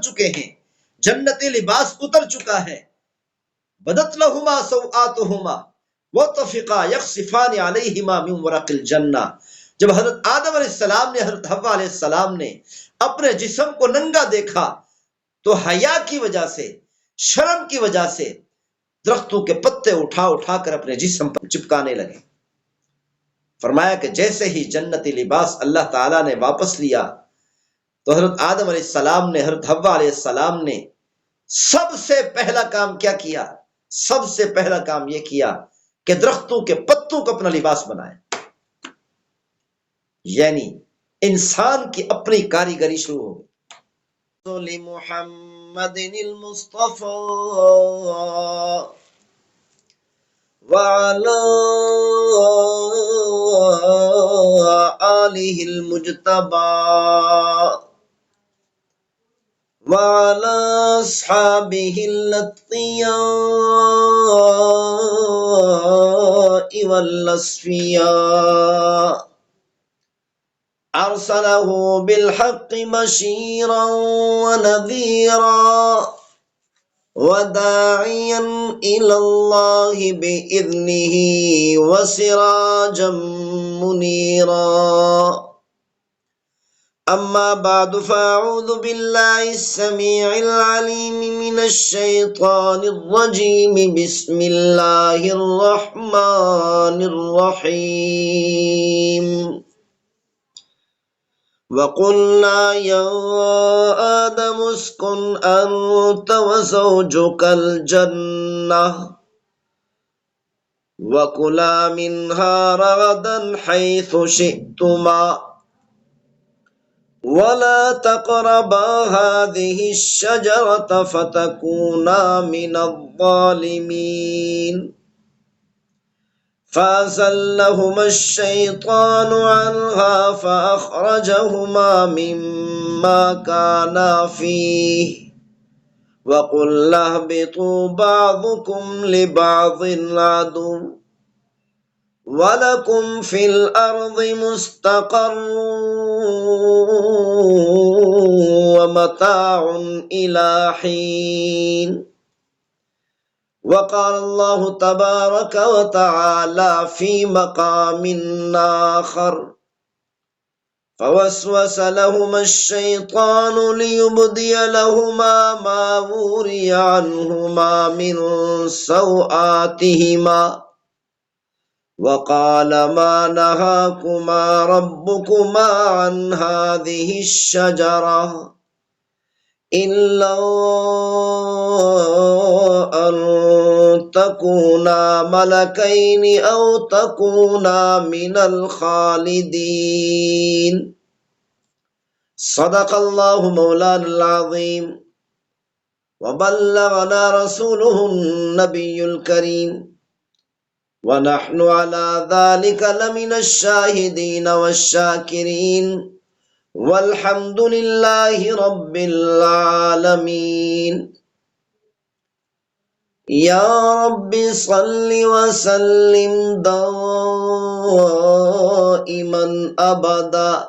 چکے ہیں، جنتی لباس اتر چکا ہے. بدت لہما سوآتہما وطفقا یخصفان علیہما من ورق الجنہ. جب حضرت آدم علیہ السلام نے حضرت حوا علیہ السلام نے اپنے جسم کو ننگا دیکھا تو حیا کی وجہ سے، شرم کی وجہ سے درختوں کے پتے اٹھا اٹھا کر اپنے جسم پر چپکانے لگے. فرمایا کہ جیسے ہی جنتی لباس اللہ تعالیٰ نے واپس لیا تو حضرت آدم علیہ السلام نے، حضرت حوا علیہ السلام نے سب سے پہلا کام کیا کیا؟ سب سے پہلا کام یہ کیا کہ درختوں کے پتوں کو اپنا لباس بنائے. یعنی انسان کی اپنی کاریگری شروع ہو گئی. محمد المصطفى وعلى آله المجتبى وعلى أصحابه الأتقياء والأصفياء أرسله بالحق بشيرا ونذيرا وداعيا إلى الله بإذنه وسراجا منيرا. أما بعد فأعوذ بالله السميع العليم من الشيطان الرجيم. بسم الله الرحمن الرحيم. وقلنا يا آدم اسكن أنت وزوجك الجنة وكلا منها رغدا حيث شئتما ولا تقربا هذه الشجرة فتكونا من الظالمين. فأزلهما الشيطان عنها فأخرجهما مما كانا فيه وقلنا اهبطوا بعضكم لبعض عدو وَلَكُمْ فِي الْأَرْضِ مُسْتَقَرٌّ وَمَتَاعٌ إِلَى حِينٍ. وقال الله تبارك وتعالى في مقام آخر فوسوس لهما الشيطان ليبدي لهما ما وري عنهما من سوآتهما وقال ما نهاكما ربكما عن هذه الشجرة إلا أن تكونا ملكين أو تكونا من الخالدين. صدق الله مولانا العظيم وبلغنا رسوله النبي الكريم ونحن على ذلك لمن الشاهدين والشاكرين والحمد لله رب العالمين. يا رب صل وسلم دائما أبدا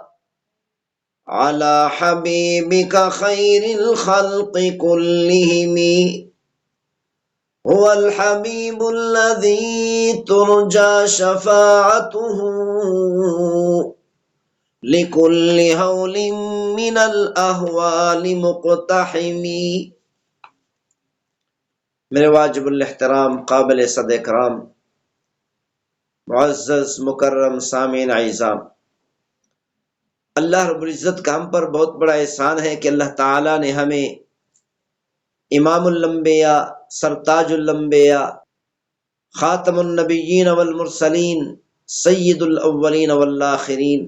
على حبيبك خير الخلق كلهم هو الحبيب الذي ترجى شفاعته لكل هول من الأهوال مقتحم. میرے واجب الاحترام قابل صد اکرام معزز مکرم سامعین اعزام، اللہ رب العزت کا ہم پر بہت بڑا احسان ہے کہ اللہ تعالیٰ نے ہمیں امام الانبیاء، سرتاج الانبیاء، خاتم النبیین والمرسلین، سید الاولین والآخرین،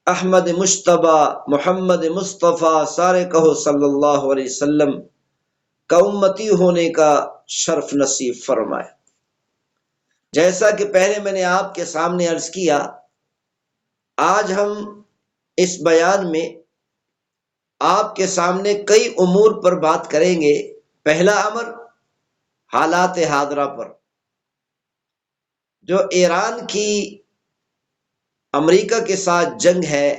احمد مجتبی محمد مصطفیٰ سارے کہو صلی اللہ علیہ وسلم کا امتی ہونے کا شرف نصیب فرمائے. جیسا کہ پہلے میں نے آپ کے سامنے عرض کیا، آج ہم اس بیان میں آپ کے سامنے کئی امور پر بات کریں گے. پہلا امر حالات حاضرہ پر، جو ایران کی امریکہ کے ساتھ جنگ ہے،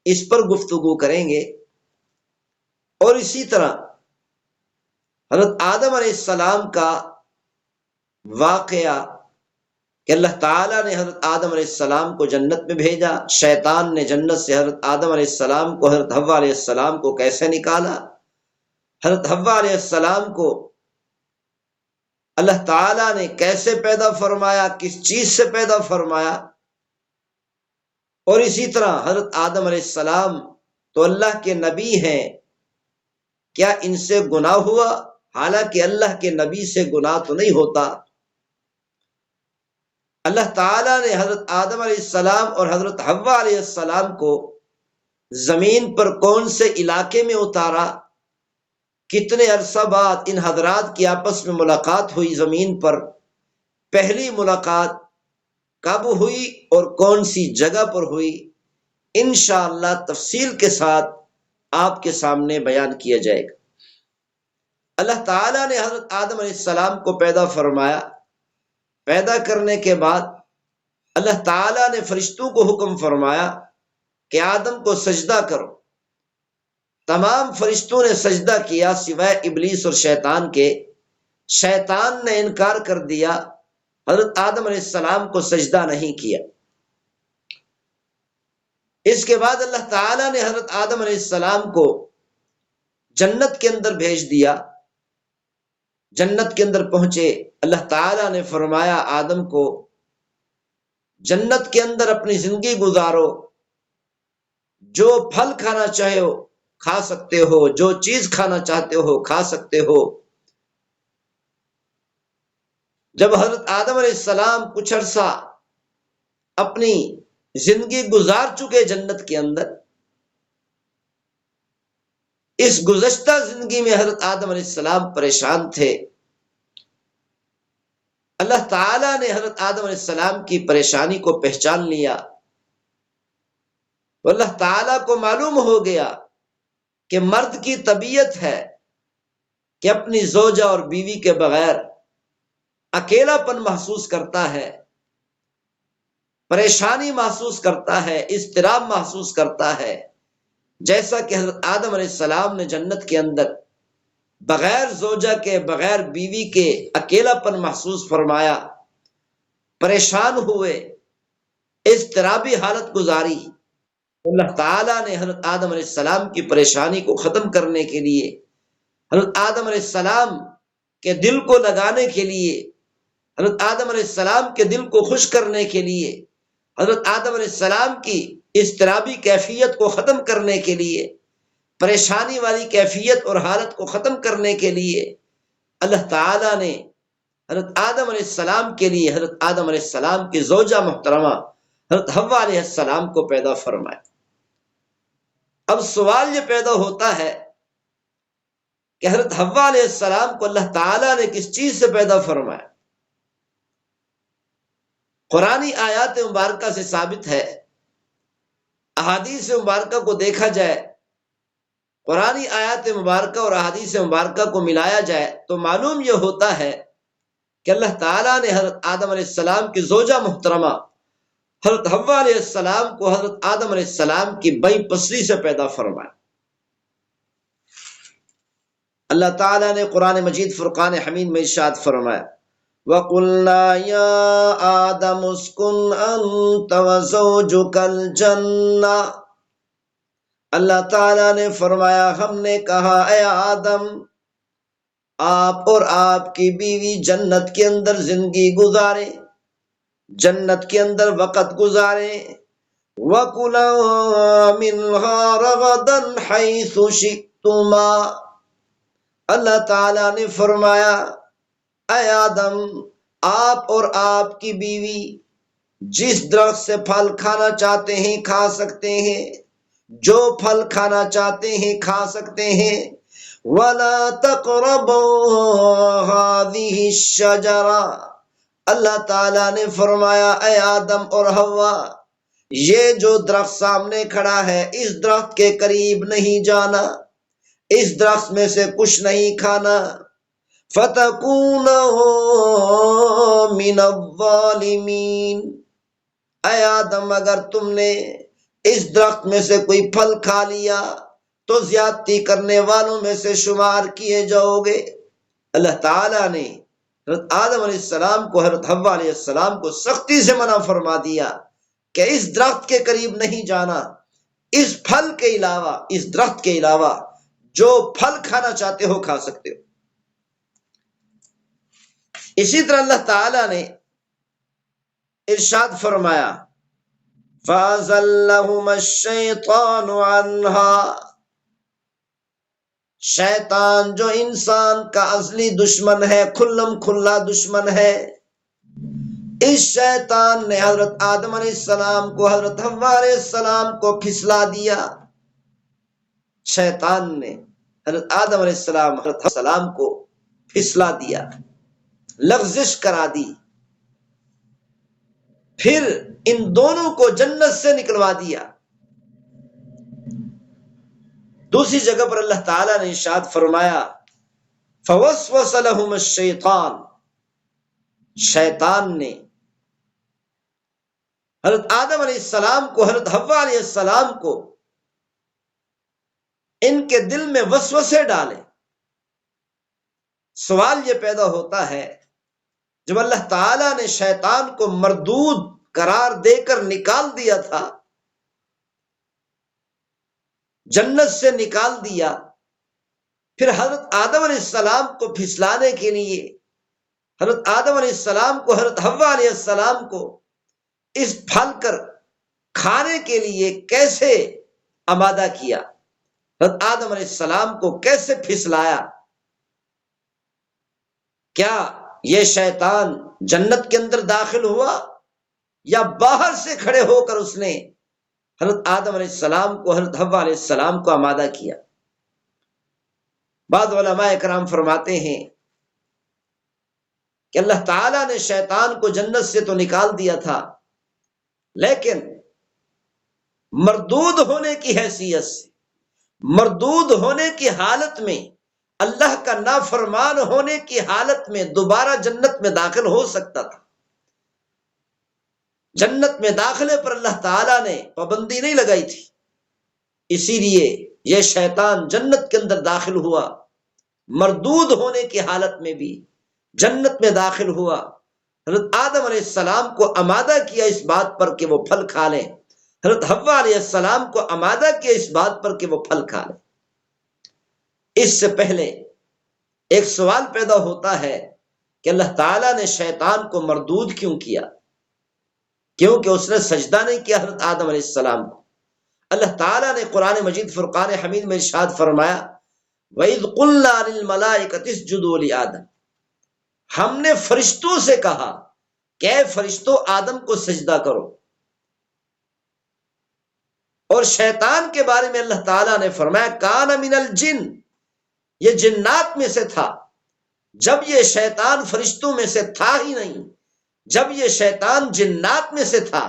اس پر گفتگو کریں گے. اور اسی طرح حضرت آدم علیہ السلام کا واقعہ کہ اللہ تعالیٰ نے حضرت آدم علیہ السلام کو جنت میں بھیجا، شیطان نے جنت سے حضرت آدم علیہ السلام کو، حضرت حوا علیہ السلام کو کیسے نکالا، حضرت حوا علیہ السلام کو اللہ تعالیٰ نے کیسے پیدا فرمایا، کس چیز سے پیدا فرمایا، اور اسی طرح حضرت آدم علیہ السلام تو اللہ کے نبی ہیں، کیا ان سے گناہ ہوا؟ حالانکہ اللہ کے نبی سے گناہ تو نہیں ہوتا۔ اللہ تعالیٰ نے حضرت آدم علیہ السلام اور حضرت حوا علیہ السلام کو زمین پر کون سے علاقے میں اتارا، کتنے عرصہ بعد ان حضرات کی آپس میں ملاقات ہوئی زمین پر، پہلی ملاقات کب ہوئی اور کون سی جگہ پر ہوئی، انشاءاللہ تفصیل کے ساتھ آپ کے سامنے بیان کیا جائے گا۔ اللہ تعالیٰ نے حضرت آدم علیہ السلام کو پیدا فرمایا، پیدا کرنے کے بعد اللہ تعالیٰ نے فرشتوں کو حکم فرمایا کہ آدم کو سجدہ کرو۔ تمام فرشتوں نے سجدہ کیا سوائے ابلیس اور شیطان کے۔ شیطان نے انکار کر دیا، حضرت آدم علیہ السلام کو سجدہ نہیں کیا۔ اس کے بعد اللہ تعالیٰ نے حضرت آدم علیہ السلام کو جنت کے اندر بھیج دیا۔ جنت کے اندر پہنچے، اللہ تعالیٰ نے فرمایا آدم کو جنت کے اندر اپنی زندگی گزارو، جو پھل کھانا چاہے ہو کھا سکتے ہو، جو چیز کھانا چاہتے ہو کھا سکتے ہو۔ جب حضرت آدم علیہ السلام کچھ عرصہ اپنی زندگی گزار چکے جنت کے اندر، اس گزشتہ زندگی میں حضرت آدم علیہ السلام پریشان تھے۔ اللہ تعالیٰ نے حضرت آدم علیہ السلام کی پریشانی کو پہچان لیا، اللہ تعالیٰ کو معلوم ہو گیا کہ مرد کی طبیعت ہے کہ اپنی زوجہ اور بیوی کے بغیر اکیلا پن محسوس کرتا ہے، پریشانی محسوس کرتا ہے، اضطراب محسوس کرتا ہے، جیسا کہ حضرت آدم علیہ السلام نے جنت کے اندر بغیر زوجہ کے، بغیر بیوی کے اکیلا پن محسوس فرمایا، پریشان ہوئے، اضطرابی حالت گزاری۔ اللہ تعالیٰ نے حضرت آدم علیہ السلام کی پریشانی کو ختم کرنے کے لیے، حضرت آدم علیہ السلام کے دل کو لگانے کے لیے، حضرت آدم علیہ السلام کے دل کو خوش کرنے کے لیے، حضرت آدم علیہ السلام کی اضطرابی کیفیت کو ختم کرنے کے لیے، پریشانی والی کیفیت اور حالت کو ختم کرنے کے لیے اللہ تعالیٰ نے حضرت آدم علیہ السلام کے لیے حضرت آدم علیہ السلام کی زوجہ محترمہ حضرت حوا علیہ السلام کو پیدا فرمایا۔ اب سوال یہ پیدا ہوتا ہے کہ حضرت حوا علیہ السلام کو اللہ تعالیٰ نے کس چیز سے پیدا فرمایا؟ قرآنی آیات مبارکہ سے ثابت ہے، احادیث مبارکہ کو دیکھا جائے، قرآنی آیات مبارکہ اور احادیث مبارکہ کو ملایا جائے تو معلوم یہ ہوتا ہے کہ اللہ تعالیٰ نے حضرت آدم علیہ السلام کی زوجہ محترمہ حضرت حوا علیہ السلام کو حضرت آدم علیہ السلام کی بائیں پسری سے پیدا فرمایا۔ اللہ تعالیٰ نے قرآن مجید فرقان حمید میں ارشاد فرمایا، وَقُلْنَا يَا آدَمُ اسْكُنْ أَنْتَ وَزَوْجُكَ الْجَنَّةَ، اللہ تعالیٰ نے فرمایا، ہم نے کہا اے آدم آپ اور آپ کی بیوی جنت کے اندر زندگی گزاریں، جنت کے اندر وقت گزاریں، وَكُلَا مِنْهَا رَغَدًا حَيْثُ شِئْتُمَا، اللہ تعالیٰ نے فرمایا اے آدم آپ اور آپ کی بیوی جس درخت سے پھل کھانا چاہتے ہیں کھا سکتے ہیں، جو پھل کھانا چاہتے ہیں کھا سکتے ہیں، وَلَا تَقْرَبُوا هَذِهِ الشَّجَرَةَ، اللہ تعالیٰ نے فرمایا اے آدم اور حوا یہ جو درخت سامنے کھڑا ہے اس درخت کے قریب نہیں جانا، اس درخت میں سے کچھ نہیں کھانا، فَتَكُونَ مِنَ الظَّالِمِينَ، اے آدم اگر تم نے اس درخت میں سے کوئی پھل کھا لیا تو زیادتی کرنے والوں میں سے شمار کیے جاؤ گے۔ اللہ تعالیٰ نے حضرت آدم علیہ السلام کو، حضرت حوا علیہ السلام کو سختی سے منع فرما دیا کہ اس درخت کے قریب نہیں جانا، اس پھل کے علاوہ، اس درخت کے علاوہ جو پھل کھانا چاہتے ہو کھا سکتے ہو۔ اسی طرح اللہ تعالیٰ نے ارشاد فرمایا فَأَزَلَّهُمَا الشَّيْطَانُ عَنْهَا، شیطان جو انسان کا اصلی دشمن ہے، کھلم کھلا دشمن ہے، اس شیطان نے حضرت آدم علیہ السلام کو، حضرت حوا علیہ السلام کو پھسلا دیا۔ شیطان نے حضرت آدم علیہ السلام، حضرت حوا علیہ السلام کو پھسلا دیا، لغزش کرا دی، پھر ان دونوں کو جنت سے نکلوا دیا۔ دوسری جگہ پر اللہ تعالیٰ نے ارشاد فرمایا فَوَسْوَسَ لَهُمَا الشَّيْطَانُ، شیطان نے حضرت آدم علیہ السلام کو، حضرت حوا علیہ السلام کو ان کے دل میں وسوسے ڈالے۔ سوال یہ پیدا ہوتا ہے، جب اللہ تعالیٰ نے شیطان کو مردود قرار دے کر نکال دیا تھا، جنت سے نکال دیا، پھر حضرت آدم علیہ السلام کو پھسلانے کے لیے حضرت آدم علیہ السلام کو، حضرت حوا علیہ السلام کو اس پھل کر کھانے کے لیے کیسے آمادہ کیا، حضرت آدم علیہ السلام کو کیسے پھسلایا؟ کیا یہ شیطان جنت کے اندر داخل ہوا یا باہر سے کھڑے ہو کر اس نے حضرت آدم علیہ السلام کو، حضرت حوا علیہ السلام کو آمادہ کیا؟ بعض علماء کرام فرماتے ہیں کہ اللہ تعالیٰ نے شیطان کو جنت سے تو نکال دیا تھا، لیکن مردود ہونے کی حیثیت سے، مردود ہونے کی حالت میں، اللہ کا نافرمان ہونے کی حالت میں دوبارہ جنت میں داخل ہو سکتا تھا۔ جنت میں داخلے پر اللہ تعالیٰ نے پابندی نہیں لگائی تھی، اسی لیے یہ شیطان جنت کے اندر داخل ہوا، مردود ہونے کی حالت میں بھی جنت میں داخل ہوا، حضرت آدم علیہ السلام کو آمادہ کیا اس بات پر کہ وہ پھل کھا لیں، حضرت حوا علیہ السلام کو آمادہ کیا اس بات پر کہ وہ پھل کھا لیں۔ اس سے پہلے ایک سوال پیدا ہوتا ہے کہ اللہ تعالیٰ نے شیطان کو مردود کیوں کیا؟ کیونکہ اس نے سجدہ نہیں کیا حضرت آدم علیہ السلام کو۔ اللہ تعالیٰ نے قرآن مجید فرقان حمید میں ارشاد فرمایا وَإِذْ قُلْنَا لِلْمَلَائِكَةِ اسْجُدُوا لِآدَمَ، ہم نے فرشتوں سے کہا کہ اے فرشتوں آدم کو سجدہ کرو۔ اور شیطان کے بارے میں اللہ تعالیٰ نے فرمایا کان من الجن، یہ جنات میں سے تھا۔ جب یہ شیطان فرشتوں میں سے تھا ہی نہیں، جب یہ شیطان جنات میں سے تھا،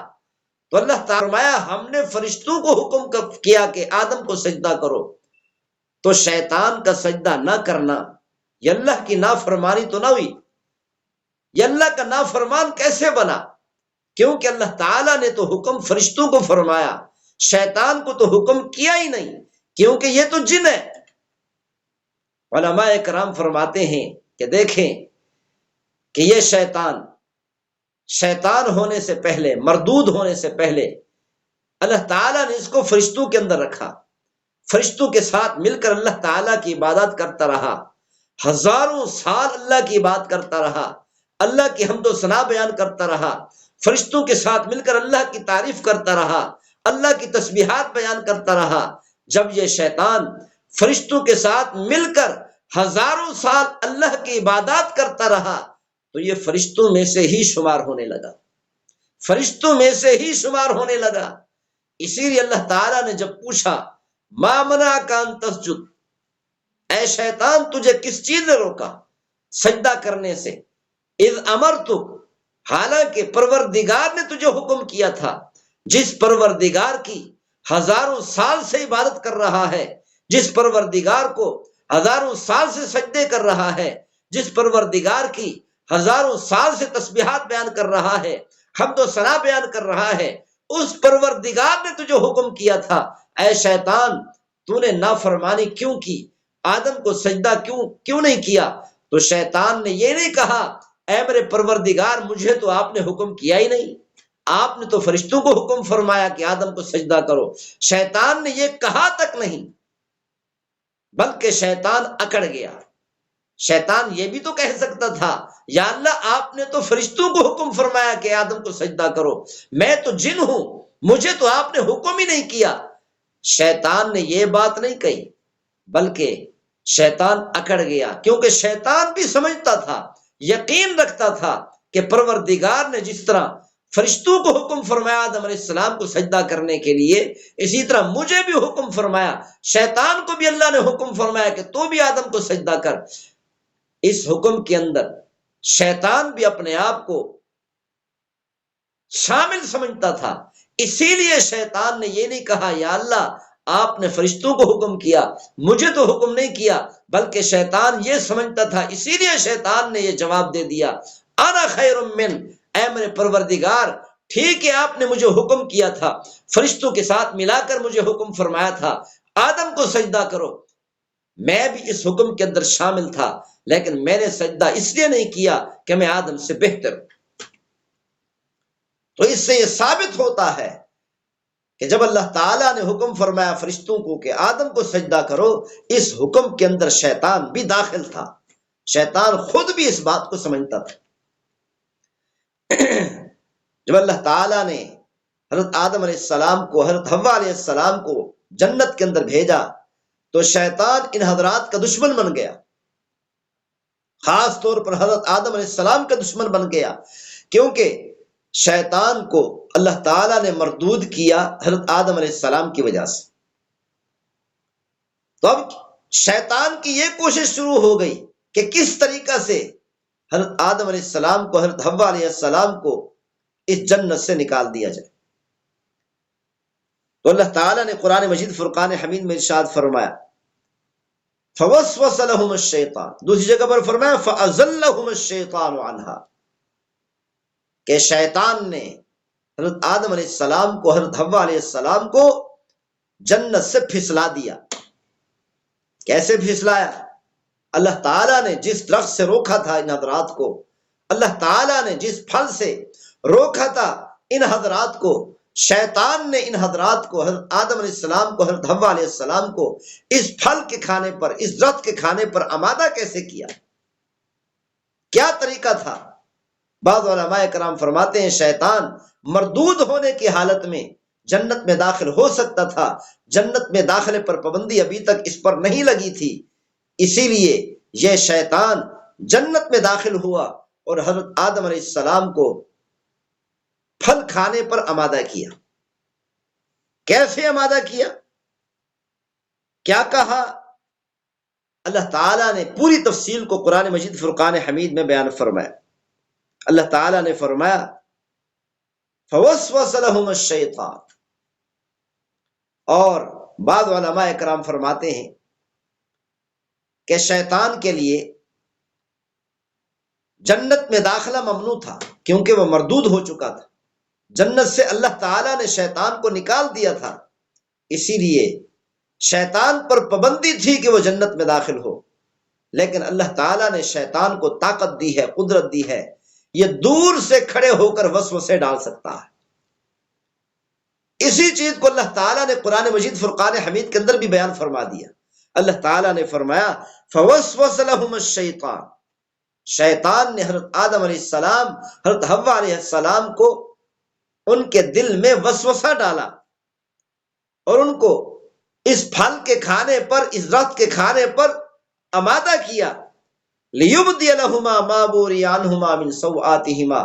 تو اللہ تعالیٰ نے فرمایا ہم نے فرشتوں کو حکم کیا کہ آدم کو سجدہ کرو، تو شیطان کا سجدہ نہ کرنا یہ اللہ کی نافرمانی تو نہ ہوئی؟ یہ اللہ کا نافرمان کیسے بنا؟ کیونکہ اللہ تعالیٰ نے تو حکم فرشتوں کو فرمایا، شیطان کو تو حکم کیا ہی نہیں، کیونکہ یہ تو جن ہے۔ علماء کرام فرماتے ہیں کہ دیکھیں کہ یہ شیطان ہونے سے پہلے، مردود ہونے سے پہلے اللہ تعالیٰ نے اس کو فرشتوں کے اندر رکھا، فرشتوں کے ساتھ مل کر اللہ تعالیٰ کی عبادت کرتا رہا، ہزاروں سال اللہ کی عبادت کرتا رہا، اللہ کی حمد و ثنا بیان کرتا رہا، فرشتوں کے ساتھ مل کر اللہ کی تعریف کرتا رہا، اللہ کی تسبیحات بیان کرتا رہا۔ جب یہ شیطان فرشتوں کے ساتھ مل کر ہزاروں سال اللہ کی عبادات کرتا رہا تو یہ فرشتوں میں سے ہی شمار ہونے لگا، فرشتوں میں سے ہی شمار ہونے لگا۔ اسی لیے اللہ تعالیٰ نے جب پوچھا ما منعک ان تسجد، اے شیطان تجھے کس چیز نے روکا سجدہ کرنے سے؟ اذ امرتک، حالانکہ پروردگار نے تجھے حکم کیا تھا، جس پروردگار کی ہزاروں سال سے عبادت کر رہا ہے، جس پروردگار کو ہزاروں سال سے سجدے کر رہا ہے، جس پروردگار کی ہزاروں سال سے تسبیحات بیان کر رہا ہے، حمد و ثنا بیان کر رہا ہے، اس پروردگار نے تجھے حکم کیا تھا اے شیطان تو نے نافرمانی کیوں کی، آدم کو سجدہ کیوں نہیں کیا؟ تو شیطان نے یہ نہیں کہا اے میرے پروردگار مجھے تو آپ نے حکم کیا ہی نہیں، آپ نے تو فرشتوں کو حکم فرمایا کہ آدم کو سجدہ کرو۔ شیطان نے یہ کہا تک نہیں، بلکہ شیطان اکڑ گیا۔ شیطان یہ بھی تو کہہ سکتا تھا یا اللہ آپ نے تو فرشتوں کو حکم فرمایا کہ آدم کو سجدہ کرو، میں تو جن ہوں، مجھے تو آپ نے حکم ہی نہیں کیا۔ شیطان نے یہ بات نہیں کہی، بلکہ شیطان اکڑ گیا، کیونکہ شیطان بھی سمجھتا تھا، یقین رکھتا تھا کہ پروردگار نے جس طرح فرشتوں کو حکم فرمایا آدم علیہ السلام کو سجدہ کرنے کے لیے، اسی طرح مجھے بھی حکم فرمایا، شیطان کو بھی اللہ نے حکم فرمایا کہ تو بھی آدم کو سجدہ کر۔ اس حکم کے اندر شیطان بھی اپنے آپ کو شامل سمجھتا تھا، اسی لیے شیطان نے یہ نہیں کہا یا اللہ آپ نے فرشتوں کو حکم کیا، مجھے تو حکم نہیں کیا، بلکہ شیطان یہ سمجھتا تھا، اسی لیے شیطان نے یہ جواب دے دیا انا خیر من، اے میرے پروردگار ٹھیک ہے آپ نے مجھے حکم کیا تھا، فرشتوں کے ساتھ ملا کر مجھے حکم فرمایا تھا آدم کو سجدہ کرو، میں بھی اس حکم کے اندر شامل تھا، لیکن میں نے سجدہ اس لیے نہیں کیا کہ میں آدم سے بہتر ہوں۔ تو اس سے یہ ثابت ہوتا ہے کہ جب اللہ تعالیٰ نے حکم فرمایا فرشتوں کو کہ آدم کو سجدہ کرو، اس حکم کے اندر شیطان بھی داخل تھا، شیطان خود بھی اس بات کو سمجھتا تھا۔ جب اللہ تعالیٰ نے حضرت آدم علیہ السلام کو، حضرت حوا علیہ السلام کو جنت کے اندر بھیجا تو شیطان ان حضرات کا دشمن بن گیا، خاص طور پر حضرت آدم علیہ السلام کا دشمن بن گیا، کیونکہ شیطان کو اللہ تعالیٰ نے مردود کیا حضرت آدم علیہ السلام کی وجہ سے۔ تو اب شیطان کی یہ کوشش شروع ہو گئی کہ کس طریقہ سے حضرت آدم علیہ السلام کو، حضرت حوا علیہ السلام کو اس جنت سے نکال دیا جائے۔ تو اللہ تعالیٰ نے قرآن مجید فرقان حمید میں ارشاد فرمایا فوسوس لهم الشیطان، دوسری جگہ پر فرمایا فأزلهم الشیطان عنہا، کہ شیطان نے حضرت آدم علیہ السلام کو، حضرت حوا علیہ السلام کو جنت سے پھسلا دیا۔ کیسے پھسلایا؟ اللہ تعالیٰ نے جس درخت سے روکا تھا ان حضرات کو، اللہ تعالیٰ نے جس پھل سے روکا تھا ان حضرات کو، شیطان نے ان حضرات کو، حضرت آدم علیہ السلام کو، حضرت حوا علیہ السلام کو اس پھل کے کھانے پر، اس درخت کے کھانے پر آمادہ کیسے کیا؟ کیا طریقہ تھا؟ بعض علماء کرام فرماتے ہیں شیطان مردود ہونے کی حالت میں جنت میں داخل ہو سکتا تھا، جنت میں داخلے پر پابندی ابھی تک اس پر نہیں لگی تھی، اسی لیے یہ شیطان جنت میں داخل ہوا اور حضرت آدم علیہ السلام کو پھل کھانے پر آمادہ کیا۔ کیسے آمادہ کیا؟ کیا کہا؟ اللہ تعالیٰ نے پوری تفصیل کو قرآن مجید فرقان حمید میں بیان فرمایا۔ اللہ تعالیٰ نے فرمایا فوسوس لهم الشیطان، اور بعض علماء کرام فرماتے ہیں کہ شیطان کے لیے جنت میں داخلہ ممنوع تھا، کیونکہ وہ مردود ہو چکا تھا، جنت سے اللہ تعالیٰ نے شیطان کو نکال دیا تھا، اسی لیے شیطان پر پابندی تھی کہ وہ جنت میں داخل ہو، لیکن اللہ تعالیٰ نے شیطان کو طاقت دی ہے، قدرت دی ہے، یہ دور سے کھڑے ہو کر وسوسے ڈال سکتا ہے۔ اسی چیز کو اللہ تعالیٰ نے قرآن مجید فرقان حمید کے اندر بھی بیان فرما دیا۔ اللہ تعالیٰ نے فرمایا فوسوس لهم الشیطان، شیطان نے حضرت آدم علیہ السلام، حضرت حوا علیہ السلام کو ان کے دل میں وسوسہ ڈالا اور ان کو اس پھل کے کھانے پر، اس درخت کے کھانے پر آمادہ کیا، لیبدی لہما ما بوری عنہما من سوآتہما،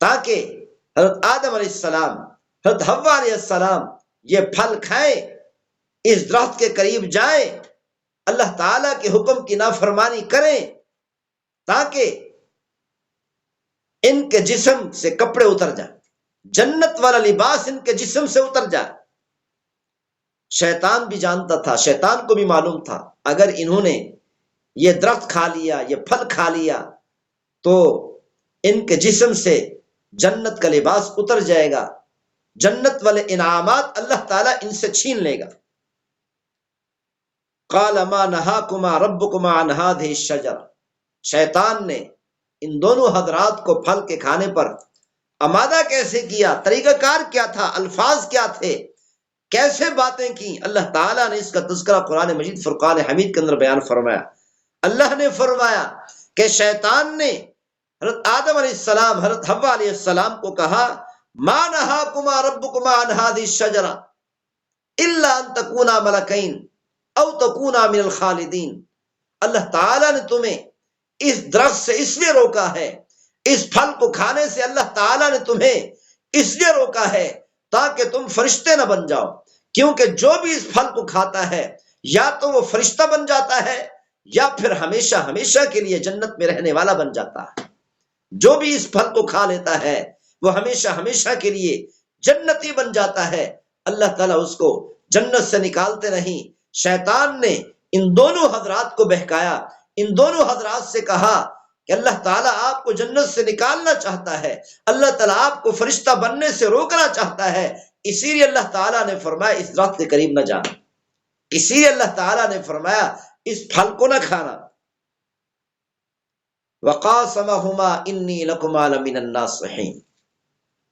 تاکہ حضرت آدم علیہ السلام، حضرت حوا علیہ السلام یہ پھل کھائیں، اس درخت کے قریب جائیں، اللہ تعالیٰ کے حکم کی نافرمانی کریں، تاکہ ان کے جسم سے کپڑے اتر جائیں، جنت والا لباس ان کے جسم سے اتر جائے۔ شیطان بھی جانتا تھا، شیطان کو بھی معلوم تھا اگر انہوں نے یہ درخت کھا لیا، یہ پھل کھا لیا تو ان کے جسم سے جنت کا لباس اتر جائے گا، جنت والے انعامات اللہ تعالیٰ ان سے چھین لے گا۔ قال ما نہاکما ربکما عن هذه الشجرہ، شیطان نے ان دونوں حضرات کو پھل کے کھانے پر آمادہ کیسے کیا، طریقہ کار کیا تھا، الفاظ کیا تھے، کیسے باتیں کی؟ اللہ تعالیٰ نے اس کا تذکرہ قرآن مجید فرقان حمید کے اندر بیان فرمایا۔ اللہ نے فرمایا کہ شیطان نے حضرت آدم علیہ السلام، حضرت حوا علیہ السلام کو کہا ما نہاکما ربکما عن هذه الشجرہ الا ان تکونا ملکین او تکونا من الخالدین، اللہ تعالیٰ نے تمہیں اس درخت سے اس لیے روکا ہے، اس پھل کو کھانے سے اللہ تعالیٰ نے تمہیں اس لیے روکا ہے تاکہ تم فرشتے نہ بن جاؤ، کیونکہ جو بھی اس پھل کو کھاتا ہے یا تو وہ فرشتہ بن جاتا ہے یا پھر ہمیشہ ہمیشہ کے لیے جنت میں رہنے والا بن جاتا ہے۔ جو بھی اس پھل کو کھا لیتا ہے وہ ہمیشہ ہمیشہ کے لیے جنتی بن جاتا ہے۔ اللہ تعالیٰ اس کو جنت سے نکالتے نہیں۔ شیطان نے ان دونوں حضرات کو بہکایا، ان دونوں حضرات سے کہا کہ اللہ تعالیٰ آپ کو جنت سے نکالنا چاہتا ہے، اللہ تعالیٰ آپ کو فرشتہ بننے سے روکنا چاہتا ہے، اسی لیے اللہ تعالیٰ نے فرمایا اس درخت کے قریب نہ جانا، اسی لیے اللہ تعالیٰ نے فرمایا اس پھل کو نہ کھانا۔ وقاسمہما انی لکما لمن الناصحین،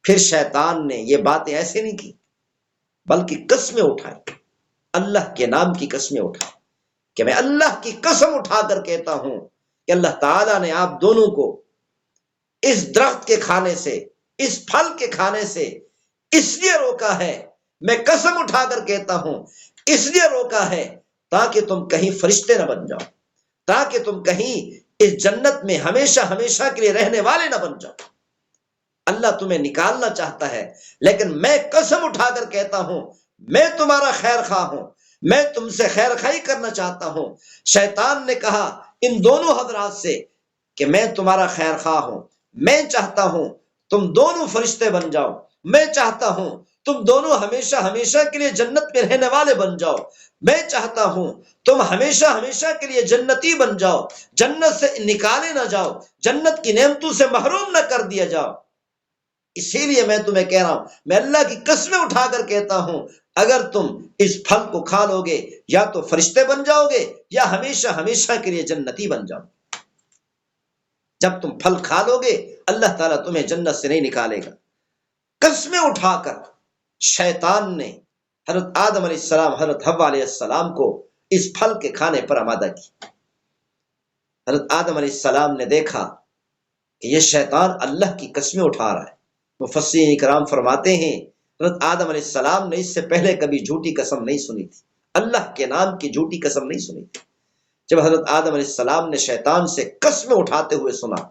پھر شیطان نے یہ باتیں ایسے نہیں کی بلکہ قسمیں اٹھائی، اللہ کے نام کی قسمیں اٹھائی کہ میں اللہ کی قسم اٹھا کر کہتا ہوں کہ اللہ تعالیٰ نے آپ دونوں کو اس درخت کے کھانے سے، اس پھل کے کھانے سے اس لیے روکا ہے، میں قسم اٹھا کر کہتا ہوں اس لیے روکا ہے تاکہ تم کہیں فرشتے نہ بن جاؤ، تاکہ تم کہیں اس جنت میں ہمیشہ ہمیشہ کے لیے رہنے والے نہ بن جاؤ۔ اللہ تمہیں نکالنا چاہتا ہے لیکن میں قسم اٹھا کر کہتا ہوں میں تمہارا خیر خواہ ہوں، میں تم سے خیر خواہی کرنا چاہتا ہوں۔ شیطان نے کہا ان دونوں حضرات سے کہ میں تمہارا خیر خواہ ہوں، میں چاہتا ہوں تم دونوں فرشتے بن جاؤ، میں چاہتا ہوں تم دونوں ہمیشہ ہمیشہ کے لیے جنت میں رہنے والے بن جاؤ، میں چاہتا ہوں تم ہمیشہ ہمیشہ کے لیے جنتی بن جاؤ، جنت سے نکالے نہ جاؤ، جنت کی نعمتوں سے محروم نہ کر دیا جاؤ۔ اسی لیے میں تمہیں کہہ رہا ہوں، میں اللہ کی قسمیں اٹھا کر کہتا ہوں اگر تم اس پھل کو کھا لو گے یا تو فرشتے بن جاؤ گے یا ہمیشہ ہمیشہ کے لیے جنتی بن جاؤ۔ جب تم پھل کھا لو گے اللہ تعالیٰ تمہیں جنت سے نہیں نکالے گا۔ قسمیں اٹھا کر شیطان نے حضرت آدم علیہ السلام، حضرت حوا علیہ السلام کو اس پھل کے کھانے پر آمادہ کی۔ حضرت آدم علیہ السلام نے دیکھا کہ یہ شیطان اللہ کی قسمیں اٹھا رہا ہے۔ مفسرین اکرام فرماتے ہیں حضرت آدم علیہ السلام نے اس سے پہلے کبھی جھوٹی قسم نہیں سنی تھی، اللہ کے نام کی جھوٹی قسم نہیں سنی تھی۔ جب حضرت آدم علیہ السلام نے شیطان سے قسمیں اٹھاتے ہوئے سنا